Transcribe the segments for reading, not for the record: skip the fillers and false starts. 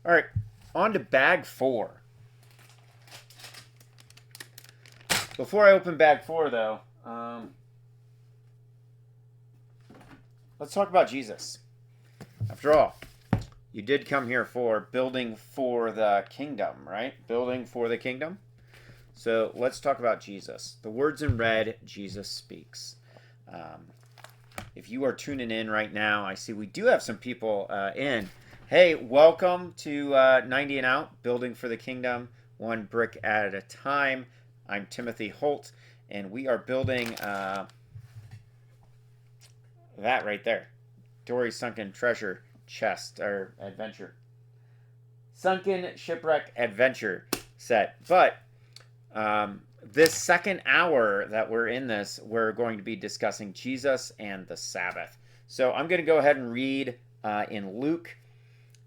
All right, on to bag 4. Before I open bag 4, though, let's talk about Jesus. After all, you did come here for building for the kingdom, right? Building for the kingdom. So let's talk about Jesus. The words in red, Jesus speaks. If you are tuning in right now, I see we do have some people in. Hey, welcome to 90 and Out, Building for the Kingdom, one brick at a time. I'm Timothy Holt, and we are building that right there. Dory's Sunken Treasure Chest, or Adventure. Sunken Shipwreck Adventure set. But this second hour that we're in this, we're going to be discussing Jesus and the Sabbath. So I'm going to go ahead and read in Luke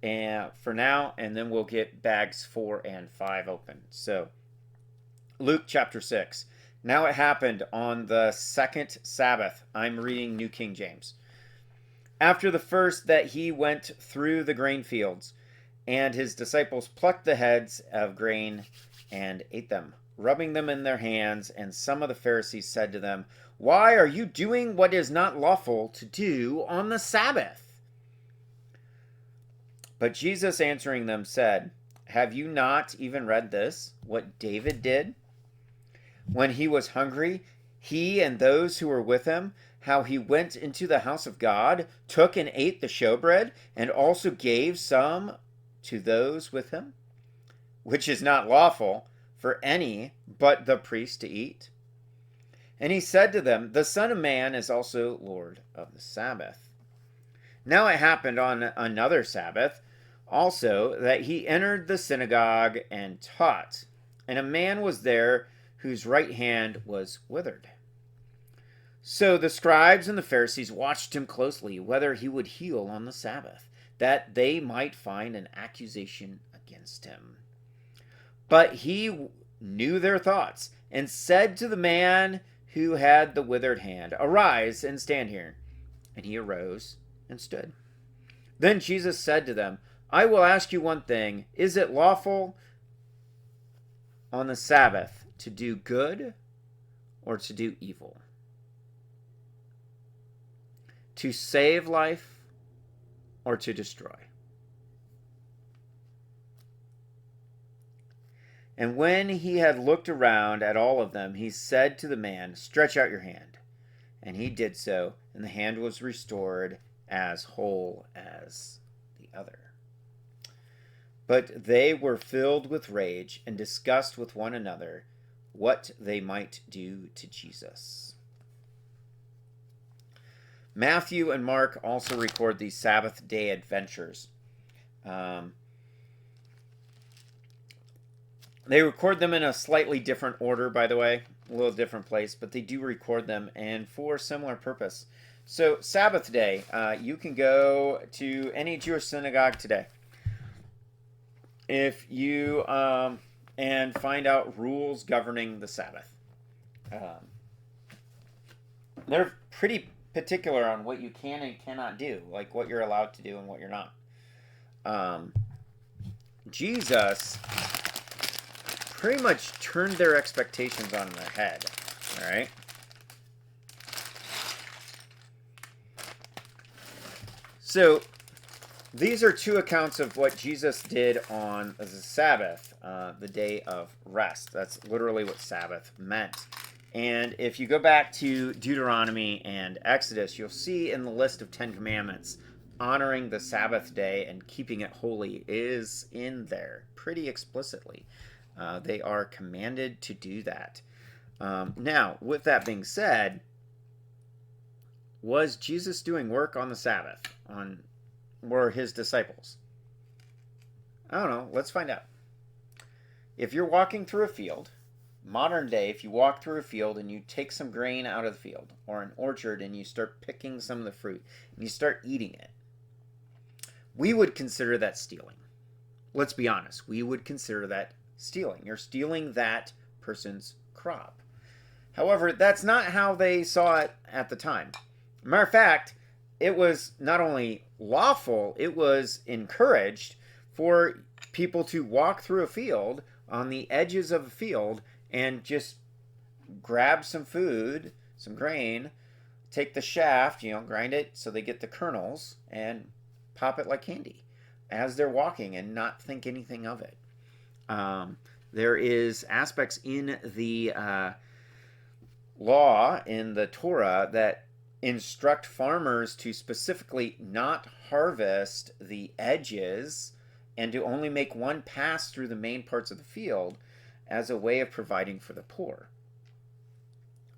for now, and then we'll get bags 4 and 5 open. So Luke chapter 6. Now it happened on the second Sabbath. I'm reading New King James. After the first, that he went through the grain fields, and his disciples plucked the heads of grain and ate them, rubbing them in their hands. And some of the Pharisees said to them, "Why are you doing what is not lawful to do on the Sabbath?" But Jesus answering them said, "Have you not even read this, what David did? When he was hungry, he and those who were with him, how he went into the house of God, took and ate the showbread, and also gave some to those with him, which is not lawful for any but the priest to eat. And he said to them, the Son of Man is also Lord of the Sabbath. Now it happened on another Sabbath also that he entered the synagogue and taught, and a man was there whose right hand was withered. So the scribes and the Pharisees watched him closely, whether he would heal on the Sabbath, that they might find an accusation against him. But he knew their thoughts, and said to the man who had the withered hand, "Arise and stand here." And he arose and stood. Then Jesus said to them, "I will ask you one thing. Is it lawful on the Sabbath to do good or to do evil? To save life or to destroy?" And when he had looked around at all of them, he said to the man, "Stretch out your hand." And he did so, and the hand was restored as whole as the other. But they were filled with rage and discussed with one another what they might do to Jesus. Matthew and Mark also record these Sabbath day adventures. They record them in a slightly different order, by the way, a little different place, but they do record them and for a similar purpose. So Sabbath day, you can go to any Jewish synagogue today. If you and find out rules governing the Sabbath. They're pretty particular on what you can and cannot do, like what you're allowed to do and what you're not. Jesus pretty much turned their expectations on their head. All right. So these are two accounts of what Jesus did on the Sabbath, the day of rest. That's literally what Sabbath meant. And if you go back to Deuteronomy and Exodus, you'll see in the list of 10 Commandments, honoring the Sabbath day and keeping it holy is in there pretty explicitly. They are commanded to do that. Now, with that being said, was Jesus doing work on the Sabbath? Were his disciples? I don't know. Let's find out. If you're walking through a field, modern day, if you walk through a field and you take some grain out of the field, or an orchard and you start picking some of the fruit and you start eating it, we would consider that stealing. Let's be honest. We would consider that stealing. You're stealing that person's crop. However, that's not how they saw it at the time. Matter of fact, it was not only lawful, it was encouraged for people to walk through a field on the edges of a field and just grab some food, some grain, take the shaft, grind it so they get the kernels, and pop it like candy as they're walking and not think anything of it. There is aspects in the law, in the Torah, that instruct farmers to specifically not harvest the edges and to only make one pass through the main parts of the field as a way of providing for the poor.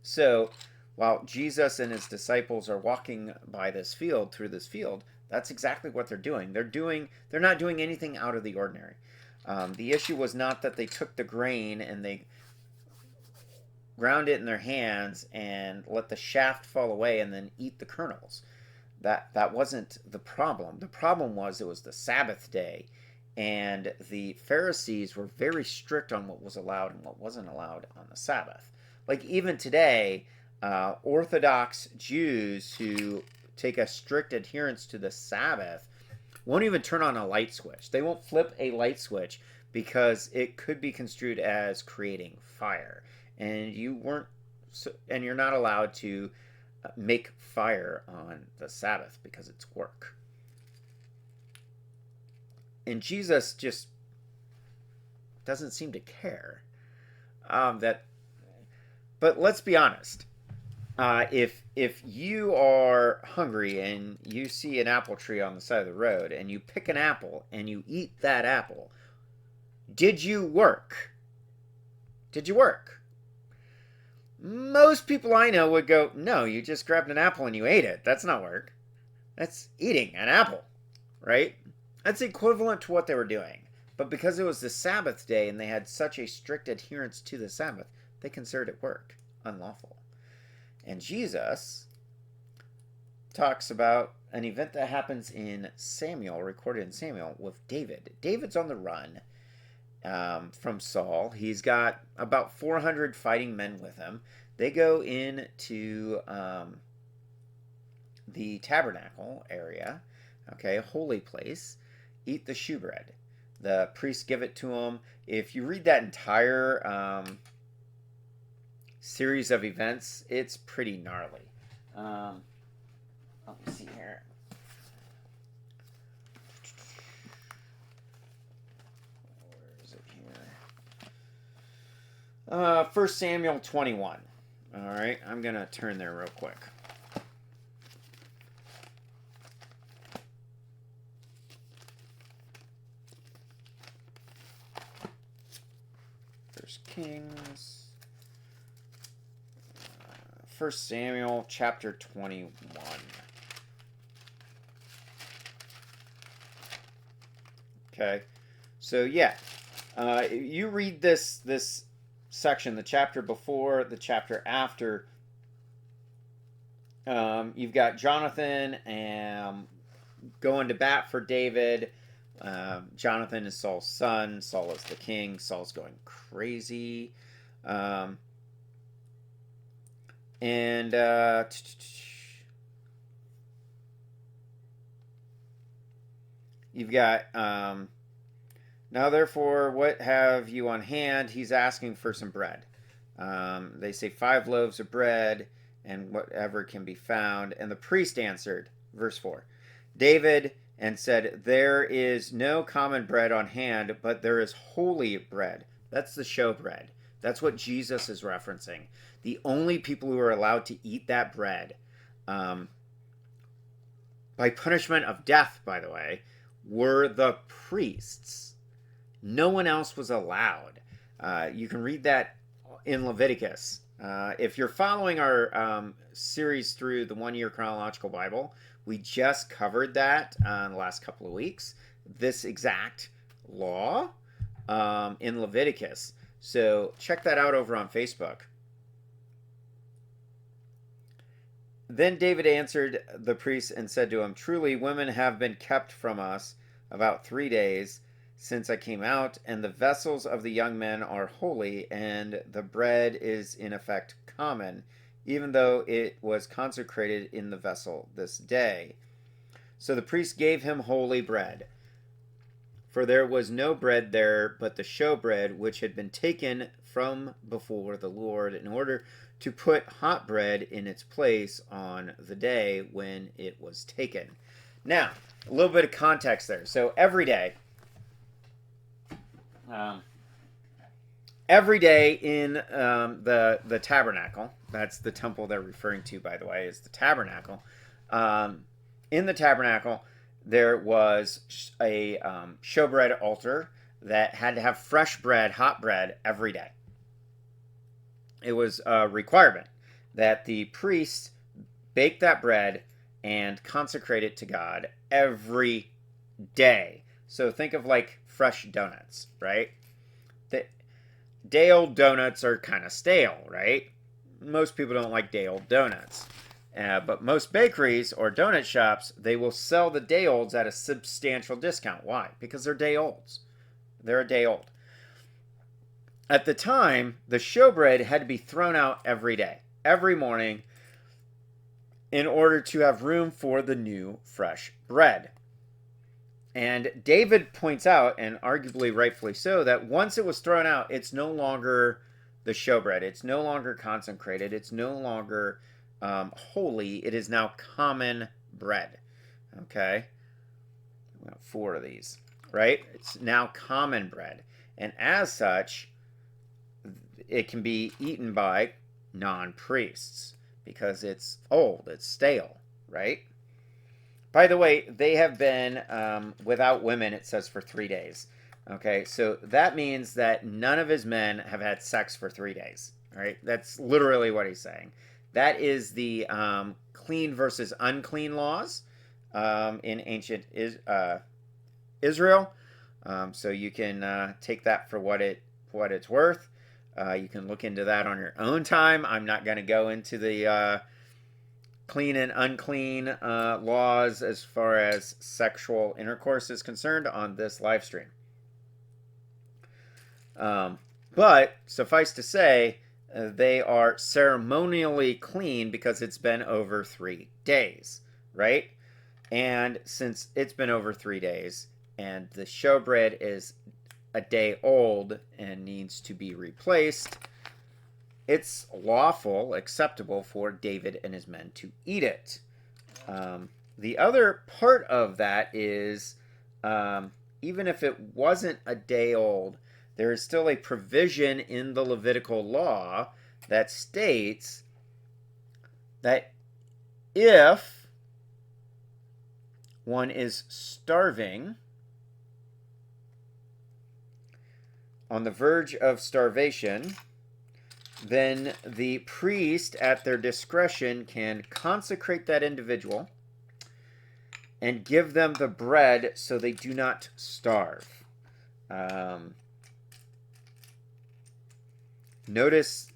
So, while Jesus and his disciples are walking by this field, through this field, that's exactly what they're doing. They're not doing anything out of the ordinary. The issue was not that they took the grain and they ground it in their hands and let the shaft fall away and then eat the kernels. That wasn't the problem. The problem was it was the Sabbath day, and the Pharisees were very strict on what was allowed and what wasn't allowed on the Sabbath. Like even today, Orthodox Jews who take a strict adherence to the Sabbath won't even turn on a light switch. They won't flip a light switch because it could be construed as creating fire, and you're not allowed to make fire on the Sabbath because it's work. And Jesus just doesn't seem to care But let's be honest. If you are hungry and you see an apple tree on the side of the road and you pick an apple and you eat that apple, did you work? Did you work? Most people I know would go, no, you just grabbed an apple and you ate it. That's not work. That's eating an apple, right? That's equivalent to what they were doing. But because it was the Sabbath day and they had such a strict adherence to the Sabbath, they considered it work, unlawful. And Jesus talks about an event that happens in Samuel, recorded in Samuel, with David. David's on the run from Saul. He's got about 400 fighting men with him. They go into the tabernacle area, okay, a holy place, eat the shewbread. The priests give it to him. If you read that entire series of events, it's pretty gnarly. Let me see here. Where is it here? 1 Samuel 21. All right, I'm going to turn there real quick. First Kings. 1 Samuel chapter 21. Okay, so yeah, you read this section, the chapter before, the chapter after. You've got Jonathan going to bat for David. Jonathan is Saul's son. Saul is the king. Saul's going crazy. And you've got, now therefore, what have you on hand? He's asking for some bread. They say 5 loaves of bread and whatever can be found. And the priest answered, verse 4, David, and said, there is no common bread on hand, but there is holy bread. That's the showbread. That's what Jesus is referencing. The only people who are allowed to eat that bread, by punishment of death, by the way, were the priests. No one else was allowed. You can read that in Leviticus. If you're following our series through the 1-year chronological Bible, we just covered that in the last couple of weeks. This exact law in Leviticus. So check that out over on Facebook. Then David answered the priest and said to him, truly, women have been kept from us about 3 days since I came out, and the vessels of the young men are holy, and the bread is in effect common, even though it was consecrated in the vessel this day. So the priest gave him holy bread. For there was no bread there but the showbread, which had been taken from before the Lord, in order to put hot bread in its place on the day when it was taken. Now, a little bit of context there. So every day in the tabernacle, that's the temple they're referring to, by the way, is the tabernacle. In the tabernacle, there was a showbread altar that had to have fresh bread, hot bread, every day. It was a requirement that the priest bake that bread and consecrate it to God every day. So think of like fresh donuts, right? The day-old donuts are kind of stale, right? Most people don't like day-old donuts. But most bakeries or donut shops, they will sell the day-olds at a substantial discount. Why? Because they're day-olds. They're a day old. At the time, the showbread had to be thrown out every day, every morning, in order to have room for the new, fresh bread. And David points out, and arguably rightfully so, that once it was thrown out, it's no longer the showbread. It's no longer consecrated. It's no longer holy. It is now common bread. Okay? We got 4 of these, right? It's now common bread. And as such, it can be eaten by non-priests because it's old, it's stale, right? By the way, they have been without women, it says, for 3 days. Okay, so that means that none of his men have had sex for 3 days. All right, that's literally what he's saying. That is the clean versus unclean laws in ancient Israel. So you can take that for what it's worth. You can look into that on your own time. I'm not going to go into the clean and unclean laws as far as sexual intercourse is concerned on this live stream. But suffice to say, they are ceremonially clean because it's been over 3 days, right? And since it's been over 3 days and the showbread is a day old and needs to be replaced, it's lawful, acceptable for David and his men to eat it. The other part of that is, even if it wasn't a day old, there is still a provision in the Levitical law that states that if one is starving, on the verge of starvation, then the priest at their discretion can consecrate that individual and give them the bread so they do not starve. Notice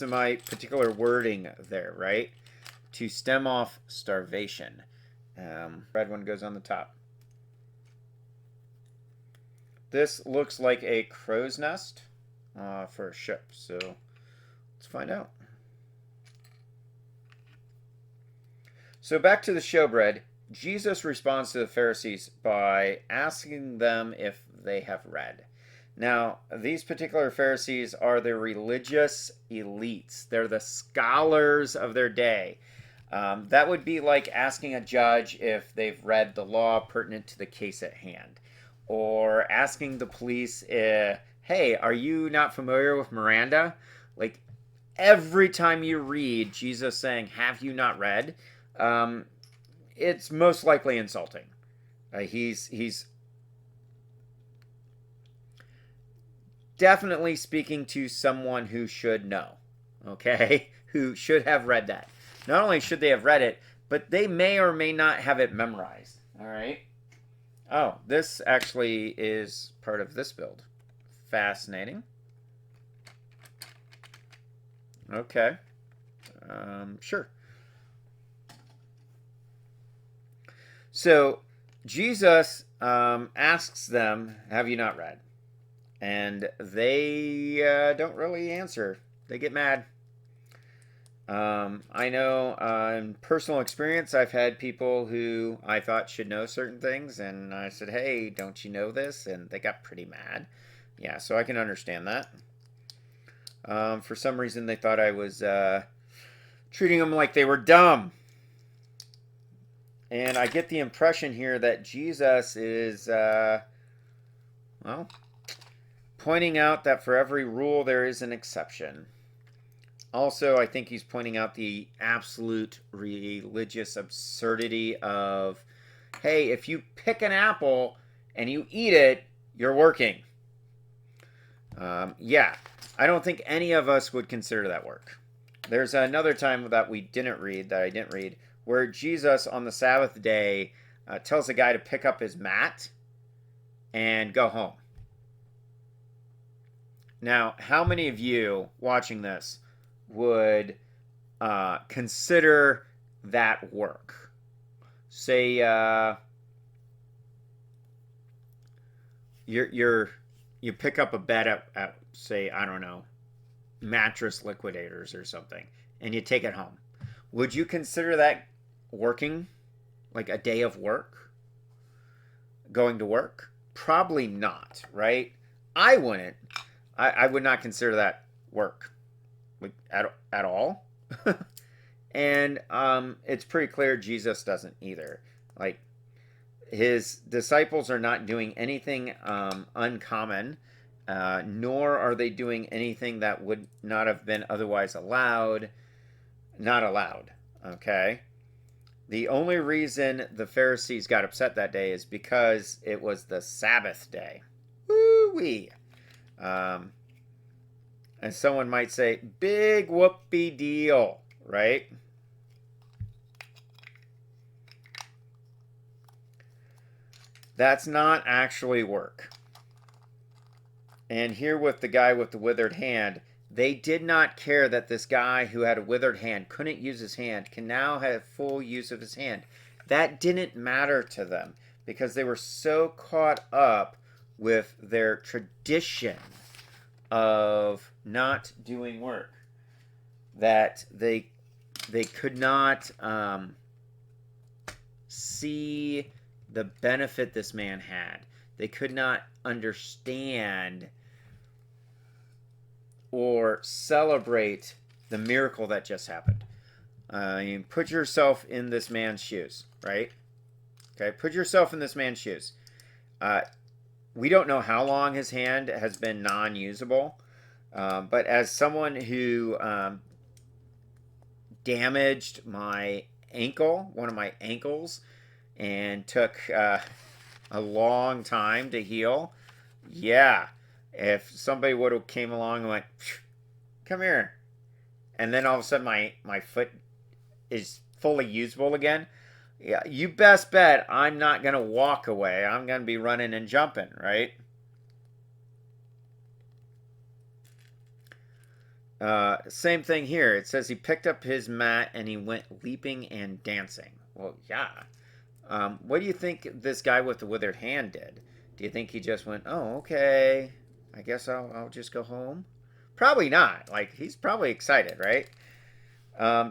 my particular wording there, right? To stem off starvation. Red one goes on the top. This looks like a crow's nest for a ship, so let's find out. So back to the showbread. Jesus responds to the Pharisees by asking them if they have read. Now, these particular Pharisees are the religious elites. They're the scholars of their day. That would be like asking a judge if they've read the law pertinent to the case at hand. Or asking the police, hey, are you not familiar with Miranda? Like, every time you read Jesus saying, have you not read? It's most likely insulting. He's definitely speaking to someone who should know, okay? Who should have read that. Not only should they have read it, but they may or may not have it memorized, all right? Oh, this actually is part of this build. Fascinating. Okay. Sure. So, Jesus asks them, have you not read? And they don't really answer. They get mad. I know in personal experience, I've had people who I thought should know certain things, and I said, hey, don't you know this? And they got pretty mad. Yeah, so I can understand that. For some reason, they thought I was treating them like they were dumb. And I get the impression here that Jesus is, well, pointing out that for every rule there is an exception. Also, I think he's pointing out the absolute religious absurdity of, hey, if you pick an apple and you eat it, you're working. Yeah, I don't think any of us would consider that work. There's another time that I didn't read, where Jesus on the Sabbath day tells a guy to pick up his mat and go home. Now, how many of you watching this would consider that work? Say you pick up a bed at say, I don't know, Mattress Liquidators or something, and you take it home. Would you consider that working? Like a day of work? Going to work? Probably not, right? I wouldn't. I would not consider that work, like, at all. And it's pretty clear Jesus doesn't either. Like, his disciples are not doing anything uncommon, nor are they doing anything that would not have been otherwise not allowed. Okay? The only reason the Pharisees got upset that day is because it was the Sabbath day. Woo-wee. And someone might say, big whoopee deal, right? That's not actually work. And here with the guy with the withered hand, they did not care that this guy who had a withered hand couldn't use his hand, can now have full use of his hand. That didn't matter to them because they were so caught up with their tradition of not doing work that they could not see the benefit this man had. They could not understand or celebrate the miracle that just happened. You put yourself in this man's shoes, right? Okay, put yourself in this man's shoes. We don't know how long his hand has been non-usable, but as someone who damaged my ankle, one of my ankles, and took a long time to heal, yeah, if somebody would have came along and went, come here, and then all of a sudden my foot is fully usable again, yeah, you best bet I'm not going to walk away. I'm going to be running and jumping, right? Same thing here. It says he picked up his mat and he went leaping and dancing. Well, yeah. What do you think this guy with the withered hand did? Do you think he just went, oh, okay, I guess I'll just go home? Probably not. Like, he's probably excited, right?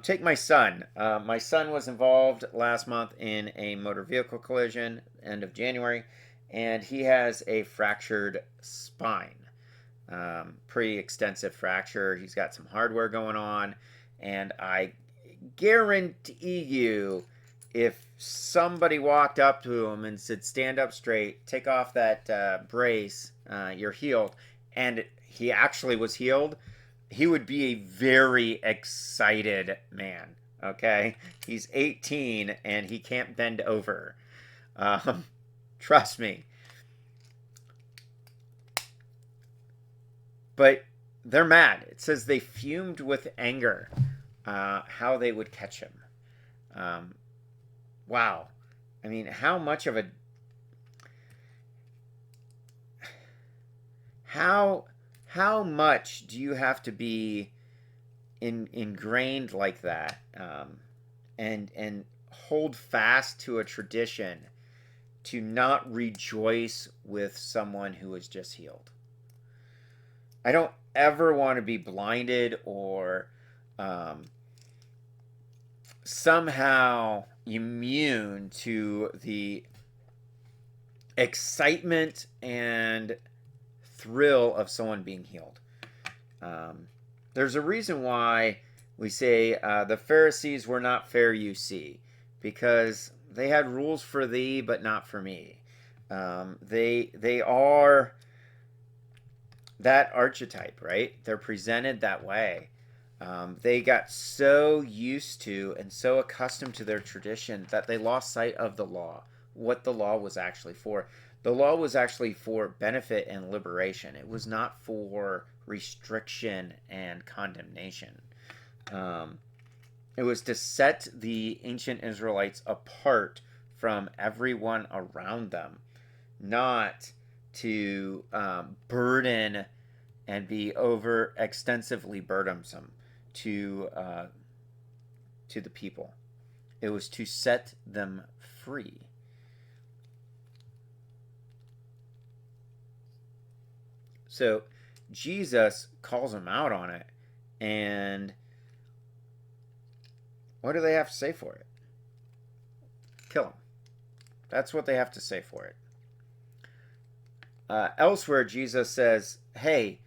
Take my son. My son was involved last month in a motor vehicle collision, end of January, and he has a fractured spine. Pretty extensive fracture. He's got some hardware going on, and I guarantee you, if somebody walked up to him and said, stand up straight, take off that brace, you're healed, and he actually was healed, he would be a very excited man, okay? He's 18 and he can't bend over. Trust me. But they're mad. It says they fumed with anger how they would catch him. Wow. I mean, how much of a... How much do you have to be ingrained like that and hold fast to a tradition to not rejoice with someone who was just healed? I don't ever want to be blinded or somehow immune to the excitement and thrill of someone being healed. There's a reason why we say the Pharisees were not fair, you see, because they had rules for thee, but not for me. They are that archetype, right? They're presented that way. They got so used to and so accustomed to their tradition that they lost sight of the law, what the law was actually for. The law was actually for benefit and liberation. It was not for restriction and condemnation. It was to set the ancient Israelites apart from everyone around them, not to burden and be over extensively burdensome to the people. It was to set them free. So Jesus calls them out on it, and what do they have to say for it? Kill them. That's what they have to say for it. Elsewhere, Jesus says, hey,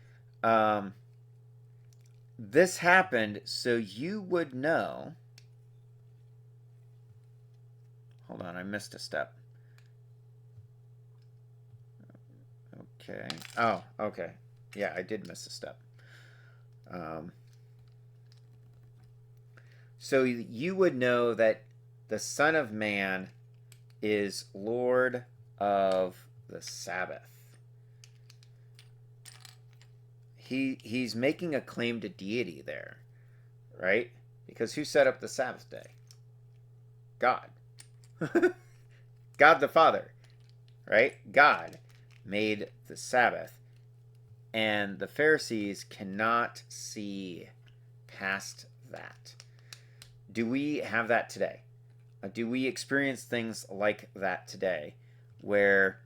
this happened so you would know. Hold on, I missed a step. Okay. Oh, okay. Yeah, I did miss a step. So you would know that the Son of Man is Lord of the Sabbath. He's making a claim to deity there, right? Because who set up the Sabbath day? God. God the Father, right? God made the Sabbath. And the Pharisees cannot see past that. Do we have that today? Do we experience things like that today, where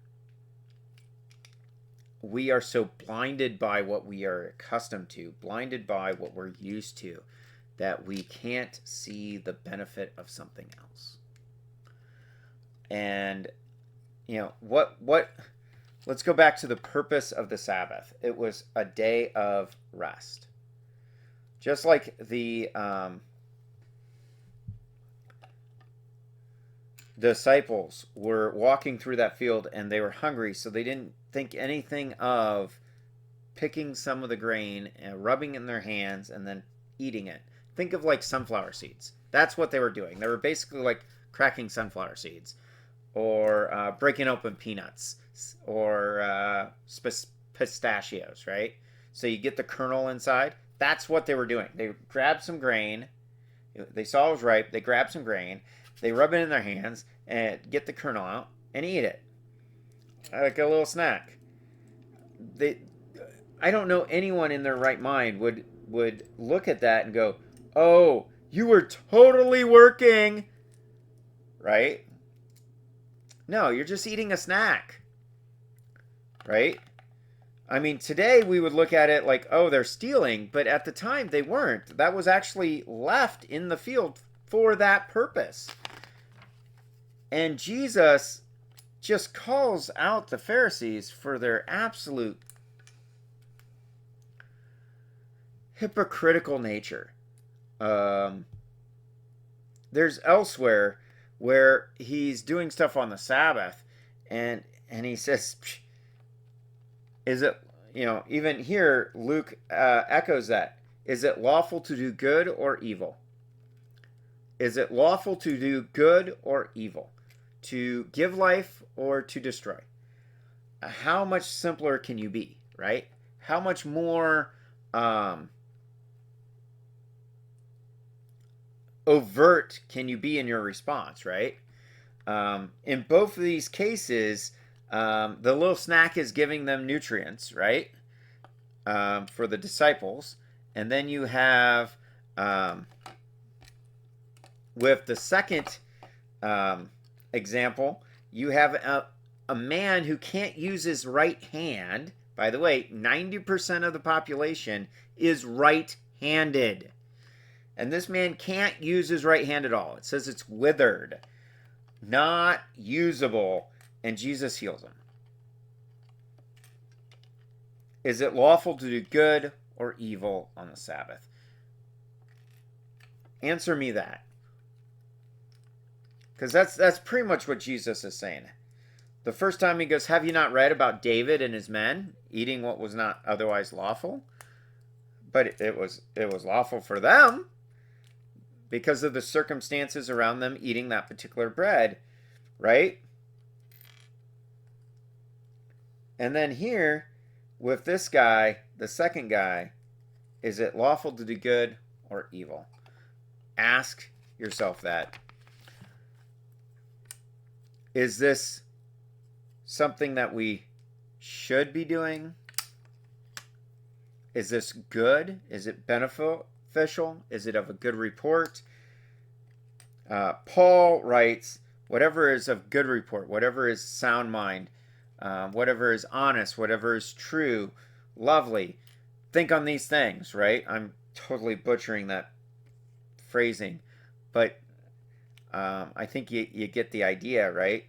we are so blinded by what we are accustomed to, blinded by what we're used to, that we can't see the benefit of something else? And, let's go back to the purpose of the Sabbath. It was a day of rest. Just like the disciples were walking through that field and they were hungry, so they didn't think anything of picking some of the grain and rubbing it in their hands and then eating it. Think of like sunflower seeds. That's what they were doing. They were basically like cracking sunflower seeds, or breaking open peanuts, or pistachios, right? So you get the kernel inside. That's what they were doing. They grabbed some grain. They saw it was ripe. They grabbed some grain. They rub it in their hands and get the kernel out and eat it. Like a little snack. I don't know anyone in their right mind would look at that and go, oh, you were totally working, right? No, you're just eating a snack, right? I mean, today we would look at it like, oh, they're stealing, but at the time they weren't. That was actually left in the field for that purpose. And Jesus just calls out the Pharisees for their absolute hypocritical nature. There's elsewhere where he's doing stuff on the Sabbath, and he says, is it, even here, Luke echoes that. Is it lawful to do good or evil? Is it lawful to do good or evil? To give life or to destroy? How much simpler can you be, right? How much more overt can you be in your response, right? In both of these cases, the little snack is giving them nutrients, right? For the disciples. And then you have, with the second example, you have a man who can't use his right hand. By the way, 90% of the population is right-handed. And this man can't use his right hand at all. It says it's withered, not usable, and Jesus heals him. Is it lawful to do good or evil on the Sabbath? Answer me that. Because that's pretty much what Jesus is saying. The first time he goes, have you not read about David and his men eating what was not otherwise lawful? But it was lawful for them because of the circumstances around them eating that particular bread, right? And then here, with this guy, the second guy, is it lawful to do good or evil? Ask yourself that. Is this something that we should be doing? Is this good? Is it beneficial? Is it of a good report? Paul writes, whatever is of good report, whatever is sound mind, whatever is honest, whatever is true, lovely, think on these things, right? I'm totally butchering that phrasing, but I think you get the idea, right?